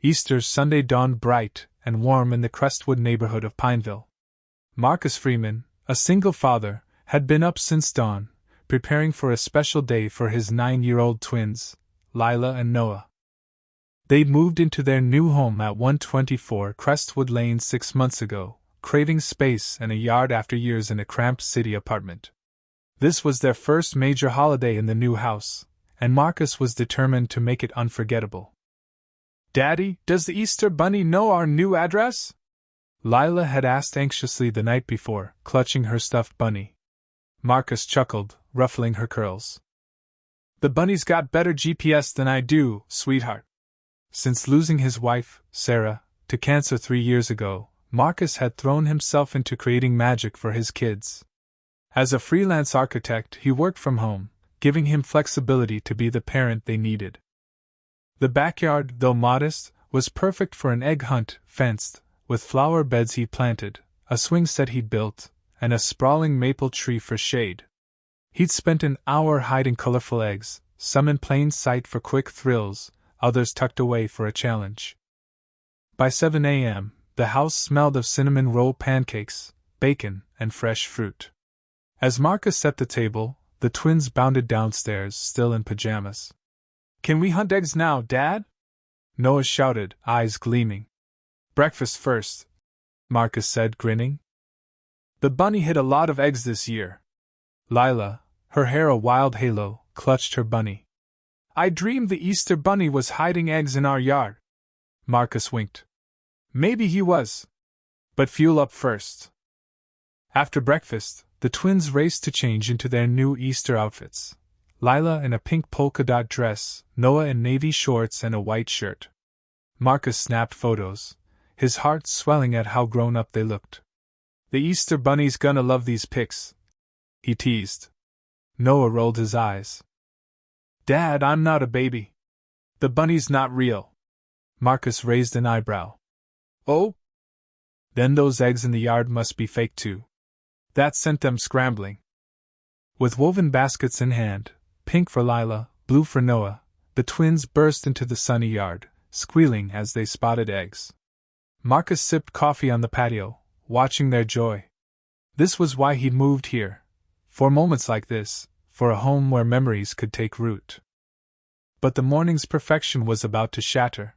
Easter Sunday dawned bright and warm in the Crestwood neighborhood of Pineville. Marcus Freeman, a single father, had been up since dawn, preparing for a special day for his 9-year-old twins, Lila and Noah. They'd moved into their new home at 124 Crestwood Lane 6 months ago, craving space and a yard after years in a cramped city apartment. This was their first major holiday in the new house, and Marcus was determined to make it unforgettable. "Daddy, does the Easter Bunny know our new address?" Lila had asked anxiously the night before, clutching her stuffed bunny. Marcus chuckled, ruffling her curls. "The bunny's got better GPS than I do, sweetheart." Since losing his wife, Sarah, to cancer 3 years ago, Marcus had thrown himself into creating magic for his kids. As a freelance architect, he worked from home, giving him flexibility to be the parent they needed. The backyard, though modest, was perfect for an egg hunt, fenced, with flower beds he'd planted, a swing set he'd built, and a sprawling maple tree for shade. He'd spent an hour hiding colorful eggs, some in plain sight for quick thrills, others tucked away for a challenge. By 7 a.m., the house smelled of cinnamon roll pancakes, bacon, and fresh fruit. As Marcus set the table, the twins bounded downstairs, still in pajamas. "Can we hunt eggs now, Dad?" Noah shouted, eyes gleaming. "Breakfast first," Marcus said, grinning. "The bunny hid a lot of eggs this year." Lila, her hair a wild halo, clutched her bunny. "I dreamed the Easter Bunny was hiding eggs in our yard." Marcus winked. "Maybe he was. But fuel up first." After breakfast, the twins raced to change into their new Easter outfits. Lila in a pink polka-dot dress, Noah in navy shorts and a white shirt. Marcus snapped photos, his heart swelling at how grown-up they looked. "The Easter Bunny's gonna love these pics," he teased. Noah rolled his eyes. "Dad, I'm not a baby. The bunny's not real." Marcus raised an eyebrow. "Oh? Then those eggs in the yard must be fake too." That sent them scrambling. With woven baskets in hand, pink for Lila, blue for Noah, the twins burst into the sunny yard, squealing as they spotted eggs. Marcus sipped coffee on the patio, watching their joy. This was why he'd moved here. For moments like this, for a home where memories could take root. But the morning's perfection was about to shatter.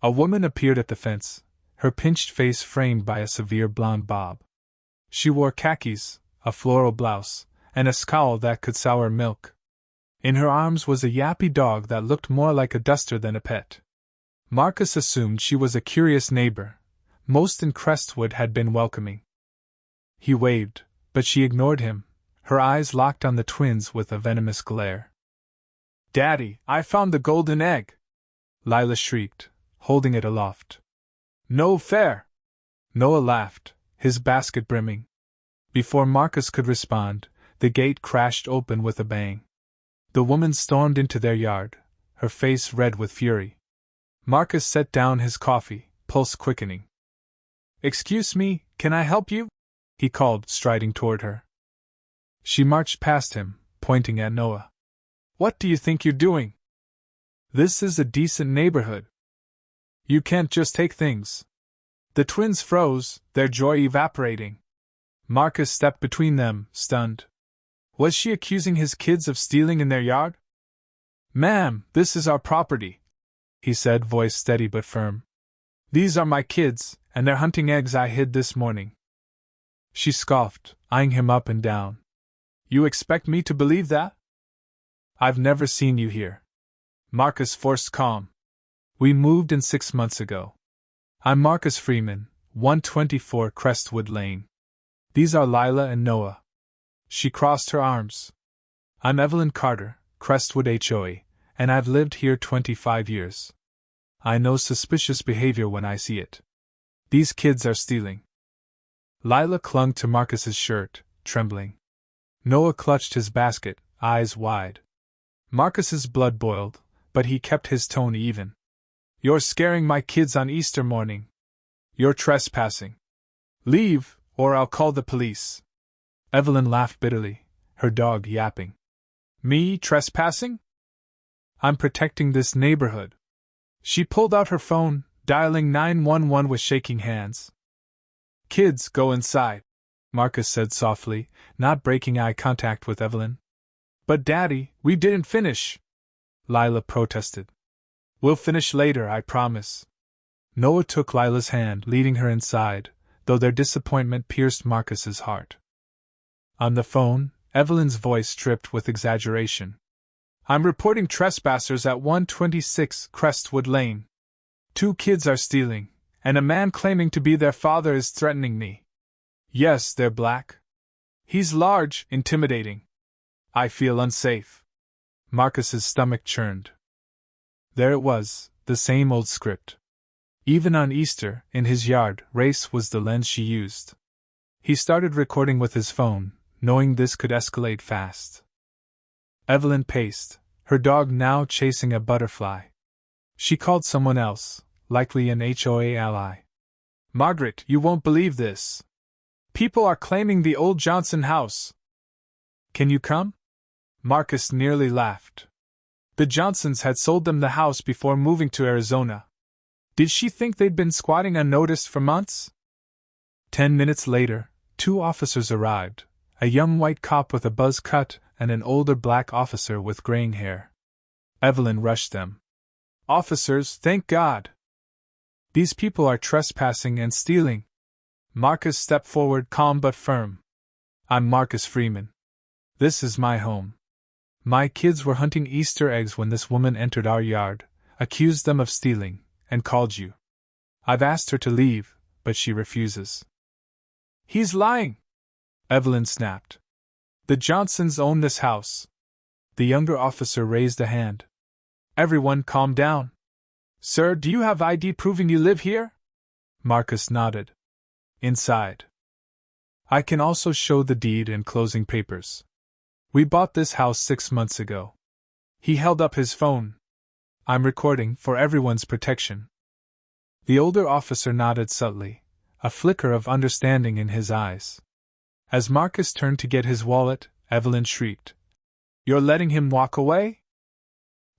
A woman appeared at the fence, her pinched face framed by a severe blonde bob. She wore khakis, a floral blouse, and a scowl that could sour milk. In her arms was a yappy dog that looked more like a duster than a pet. Marcus assumed she was a curious neighbor. Most in Crestwood had been welcoming. He waved, but she ignored him, her eyes locked on the twins with a venomous glare. "Daddy, I found the golden egg!" Lila shrieked, holding it aloft. "No fair!" Noah laughed, his basket brimming. Before Marcus could respond, the gate crashed open with a bang. The woman stormed into their yard, her face red with fury. Marcus set down his coffee, pulse quickening. "Excuse me, can I help you?" he called, striding toward her. She marched past him, pointing at Noah. "What do you think you're doing? This is a decent neighborhood. You can't just take things." The twins froze, their joy evaporating. Marcus stepped between them, stunned. Was she accusing his kids of stealing in their yard? "Ma'am, this is our property," he said, voice steady but firm. "These are my kids, and they're hunting eggs I hid this morning." She scoffed, eyeing him up and down. "You expect me to believe that?" "I've never seen you here." Marcus forced calm. "We moved in 6 months ago. I'm Marcus Freeman, 124 Crestwood Lane. These are Lila and Noah." She crossed her arms. "I'm Evelyn Carter, Crestwood HOA, and I've lived here 25 years. I know suspicious behavior when I see it. These kids are stealing." Lila clung to Marcus's shirt, trembling. Noah clutched his basket, eyes wide. Marcus's blood boiled, but he kept his tone even. "You're scaring my kids on Easter morning. You're trespassing. Leave, or I'll call the police." Evelyn laughed bitterly, her dog yapping. "Me trespassing? I'm protecting this neighborhood." She pulled out her phone, dialing 911 with shaking hands. "Kids, go inside," Marcus said softly, not breaking eye contact with Evelyn. "But Daddy, we didn't finish," Lila protested. "We'll finish later, I promise." Noah took Lila's hand, leading her inside, though their disappointment pierced Marcus's heart. On the phone, Evelyn's voice dripped with exaggeration. "I'm reporting trespassers at 126 Crestwood Lane. 2 kids are stealing, and a man claiming to be their father is threatening me. Yes, they're black. He's large, intimidating. I feel unsafe." Marcus's stomach churned. There it was, the same old script. Even on Easter, in his yard, race was the lens she used. He started recording with his phone, knowing this could escalate fast. Evelyn paced, her dog now chasing a butterfly. She called someone else, likely an HOA ally. "Margaret, you won't believe this. People are claiming the old Johnson house. Can you come?" Marcus nearly laughed. The Johnsons had sold them the house before moving to Arizona. Did she think they'd been squatting unnoticed for months? 10 minutes later, 2 officers arrived, a young white cop with a buzz cut and an older black officer with graying hair. Evelyn rushed them. "Officers, thank God! These people are trespassing and stealing." Marcus stepped forward, calm but firm. "I'm Marcus Freeman. This is my home. My kids were hunting Easter eggs when this woman entered our yard, accused them of stealing, and called you. I've asked her to leave, but she refuses." "He's lying!" Evelyn snapped. "The Johnsons own this house." The younger officer raised a hand. "Everyone calm down. Sir, do you have ID proving you live here?" Marcus nodded. "Inside. I can also show the deed and closing papers. We bought this house 6 months ago." He held up his phone. "I'm recording for everyone's protection." The older officer nodded subtly, a flicker of understanding in his eyes. As Marcus turned to get his wallet, Evelyn shrieked. "You're letting him walk away?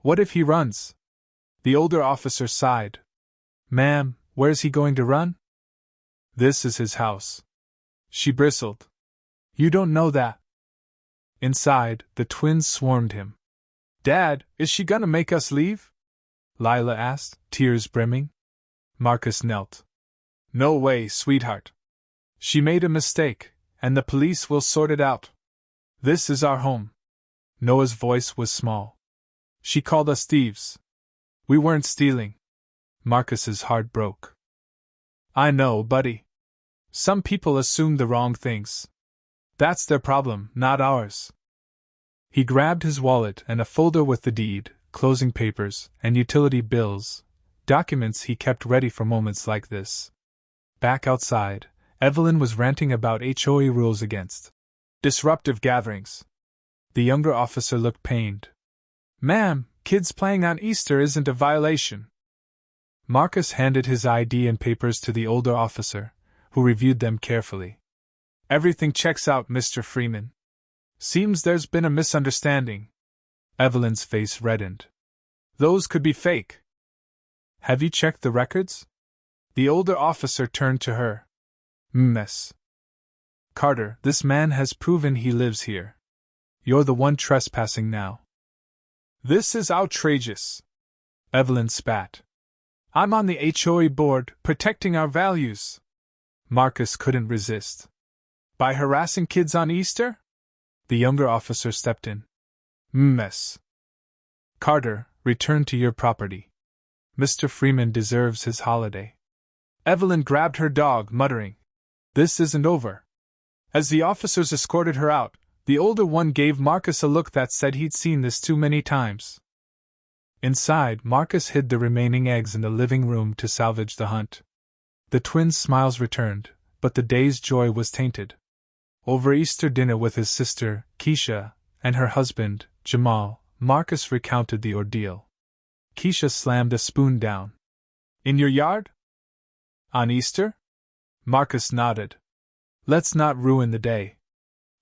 What if he runs?" The older officer sighed. "Ma'am, where's he going to run? This is his house." She bristled. "You don't know that." Inside, the twins swarmed him. "Dad, is she gonna make us leave?" Lila asked, tears brimming. Marcus knelt. "No way, sweetheart. She made a mistake, and the police will sort it out. This is our home." Noah's voice was small. "She called us thieves. We weren't stealing." Marcus's heart broke. "I know, buddy. Some people assume the wrong things. That's their problem, not ours." He grabbed his wallet and a folder with the deed, closing papers, and utility bills, documents he kept ready for moments like this. Back outside, Evelyn was ranting about HOA rules against disruptive gatherings. The younger officer looked pained. "Ma'am, kids playing on Easter isn't a violation." Marcus handed his ID and papers to the older officer, who reviewed them carefully. "Everything checks out, Mr. Freeman. Seems there's been a misunderstanding." Evelyn's face reddened. "Those could be fake." "Have you checked the records?" The older officer turned to her. "Miss Carter, this man has proven he lives here. You're the one trespassing now." "This is outrageous," Evelyn spat. "I'm on the HOA board, protecting our values." Marcus couldn't resist. "By harassing kids on Easter?" The younger officer stepped in. "Miss Carter, return to your property. Mr. Freeman deserves his holiday." Evelyn grabbed her dog, muttering, "This isn't over." As the officers escorted her out, the older one gave Marcus a look that said he'd seen this too many times. Inside, Marcus hid the remaining eggs in the living room to salvage the hunt. The twins' smiles returned, but the day's joy was tainted. Over Easter dinner with his sister, Keisha, and her husband, Jamal, Marcus recounted the ordeal. Keisha slammed a spoon down. "In your yard? On Easter?" Marcus nodded. "Let's not ruin the day."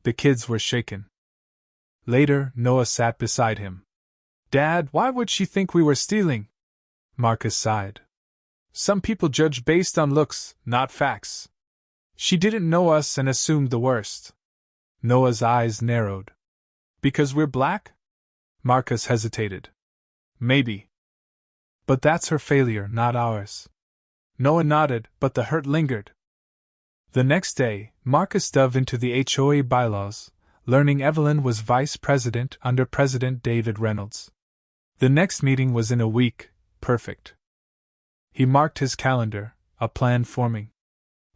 The kids were shaken. Later, Noah sat beside him. "Dad, why would she think we were stealing?" Marcus sighed. Some people judge based on looks, not facts. She didn't know us and assumed the worst. Noah's eyes narrowed. Because we're black? Marcus hesitated. Maybe. But that's her failure, not ours. Noah nodded, but the hurt lingered. The next day, Marcus dove into the HOA bylaws, learning Evelyn was vice president under President David Reynolds. The next meeting was in a week, perfect. He marked his calendar, a plan forming.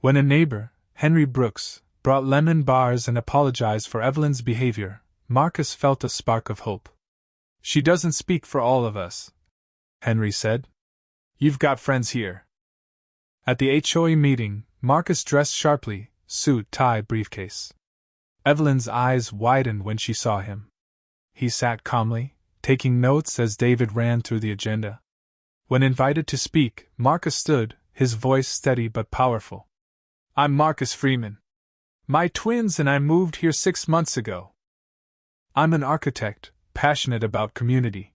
When a neighbor, Henry Brooks, brought lemon bars and apologized for Evelyn's behavior, Marcus felt a spark of hope. She doesn't speak for all of us, Henry said. You've got friends here. At the HOA meeting, Marcus dressed sharply, suit, tie, briefcase. Evelyn's eyes widened when she saw him. He sat calmly, taking notes as David ran through the agenda. When invited to speak, Marcus stood, his voice steady but powerful. I'm Marcus Freeman. My twins and I moved here 6 months ago. I'm an architect, passionate about community.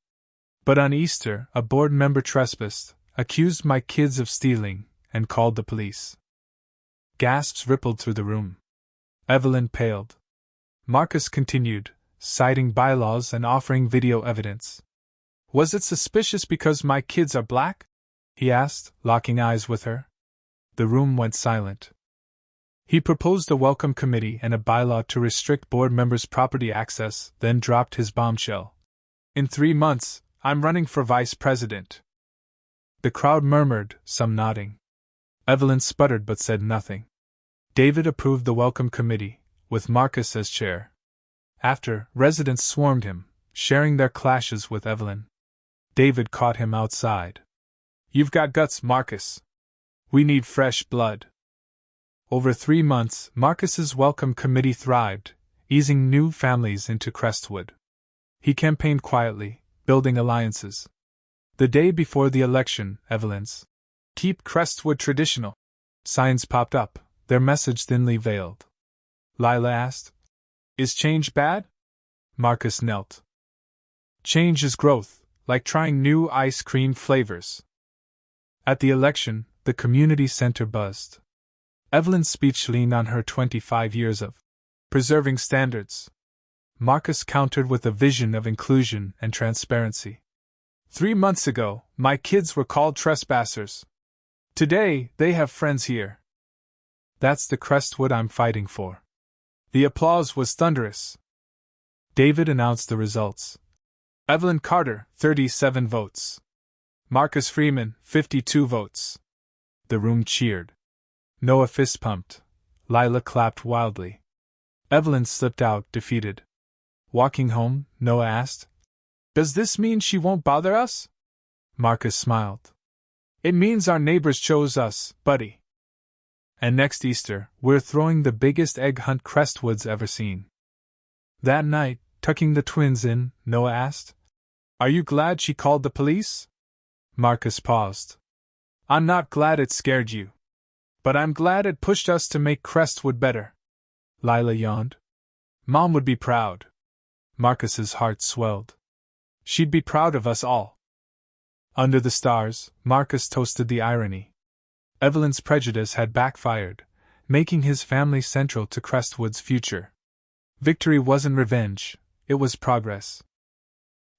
But on Easter, a board member trespassed, accused my kids of stealing, and called the police. Gasps rippled through the room. Evelyn paled. Marcus continued, citing bylaws and offering video evidence. Was it suspicious because my kids are black? He asked, locking eyes with her. The room went silent. He proposed a welcome committee and a bylaw to restrict board members' property access, then dropped his bombshell. In 3 months, I'm running for vice president. The crowd murmured, some nodding. Evelyn sputtered but said nothing. David approved the welcome committee, with Marcus as chair. After, residents swarmed him, sharing their clashes with Evelyn. David caught him outside. You've got guts, Marcus. We need fresh blood. Over 3 months, Marcus's welcome committee thrived, easing new families into Crestwood. He campaigned quietly, building alliances. The day before the election, Evelyn's "Keep Crestwood Traditional" signs popped up, their message thinly veiled. Lila asked, Is change bad? Marcus knelt. Change is growth, like trying new ice cream flavors. At the election, the community center buzzed. Evelyn's speech leaned on her 25 years of preserving standards. Marcus countered with a vision of inclusion and transparency. 3 months ago, my kids were called trespassers. Today, they have friends here. That's the Crestwood I'm fighting for. The applause was thunderous. David announced the results. Evelyn Carter, 37 votes. Marcus Freeman, 52 votes. The room cheered. Noah fist-pumped. Lila clapped wildly. Evelyn slipped out, defeated. Walking home, Noah asked, Does this mean she won't bother us? Marcus smiled. It means our neighbors chose us, buddy. And next Easter, we're throwing the biggest egg hunt Crestwood's ever seen. That night, tucking the twins in, Noah asked, Are you glad she called the police? Marcus paused. I'm not glad it scared you. But I'm glad it pushed us to make Crestwood better. Lila yawned. Mom would be proud. Marcus's heart swelled. She'd be proud of us all. Under the stars, Marcus toasted the irony. Evelyn's prejudice had backfired, making his family central to Crestwood's future. Victory wasn't revenge, it was progress.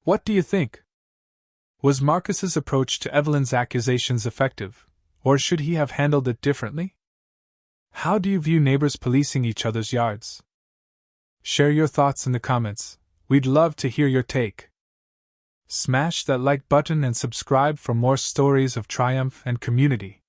What do you think? Was Marcus's approach to Evelyn's accusations effective, or should he have handled it differently? How do you view neighbors policing each other's yards? Share your thoughts in the comments, we'd love to hear your take. Smash that like button and subscribe for more stories of triumph and community.